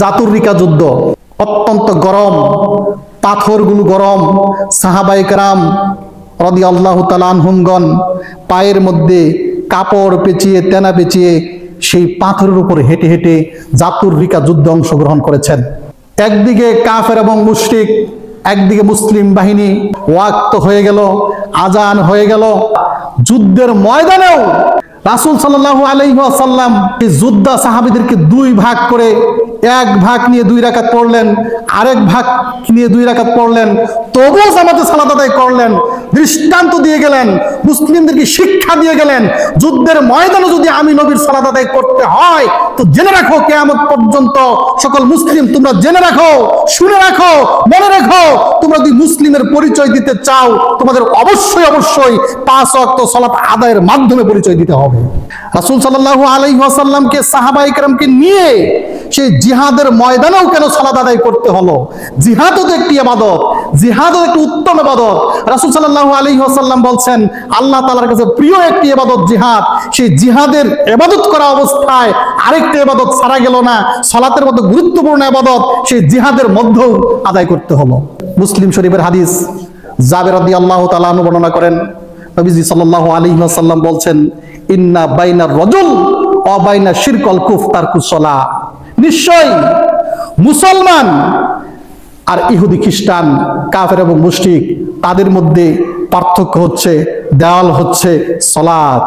জাতুরিকা যুদ্ধ অত্যন্ত গরম, পাথরগুলো গরম। সাহাবায়ে কেরাম রাদিয়াল্লাহু তাআলা আনহুমগণ পায়ের মধ্যে কাপড় পেঁচিয়ে তেনা পেঁচিয়ে সেই পাথরের উপর হেঁটে হেঁটে জাতুরিকা যুদ্ধে অংশগ্রহণ করেছেন। একদিকে কাফের এবং মুশরিক, একদিকে মুসলিম বাহিনী। ওয়াক্ত হয়ে গেল, আজান হয়ে গেল। যুদ্ধের ময়দানেও রাসূল সাল্লাল্লাহু আলাইহি ওয়াসাল্লাম এই যোদ্ধা সাহাবীদেরকে দুই ভাগ করে, এক ভাগ নিয়ে 2 রাকাত পড়লেন, আরেক ভাগ নিয়ে 2 রাকাত পড়লেন, তবুও জামাতে সালাত আদায় করলেন। দৃষ্টান্ত দিয়ে গেলেন, মুসলিমদেরকে শিক্ষা দিয়ে গেলেন, যুদ্ধের ময়দানে যদি আমি নবীর সালাত আদায় করতে হয় তো জেনে রাখো, কিয়ামত পর্যন্ত সকল মুসলিম তোমরা জেনে রাখো, শুনে রাখো, মনে রাখো, তোমরা যদি মুসলিমের পরিচয় দিতে চাও তোমাদের অবশ্যই অবশ্যই 5 ওয়াক্ত সালাত আদায়ের মাধ্যমে পরিচয় দিতে হবে। রাসূল সাল্লাল্লাহু আলাইহি ওয়াসাল্লামকে সাহাবায়ে কেরামকে নিয়ে সেই জিহাদের ময়দানেও কেন সালাত আদায় করতে হলো? জিহাদও তো একটি ইবাদত, জিহাদও একটি উত্তম ইবাদত। রাসূল সাল্লাল্লাহু আলাইহি ওয়াসাল্লাম বলছেন আল্লাহ তাআলার কাছে প্রিয় একটি ইবাদত জিহাদ। সেই জিহাদের ইবাদত করা অবস্থায় আরেকটি ইবাদত ছাড়া গেল না, সালাতের মতো গুরুত্বপূর্ণ ইবাদত সেই জিহাদের মধ্যেও আদায় করতে হলো। মুসলিম শরীফের হাদিস, জাবের রাদিয়াল্লাহু তাআলা আনহু বর্ণনা করেন, নবীজি সাল্লাল্লাহু আলাইহি ওয়াসাল্লাম বলছেন, ইন্না বাইনার রাজুল ওয়া বাইনা শিরকল কুফর তারকুস সালাহ। নিশ্চয় মুসলমান আর ইহুদি খ্রিস্টান, কাফের এবং মুশরিক, তাদের মধ্যে পার্থক্য হচ্ছে, দেওয়াল হচ্ছে সালাত।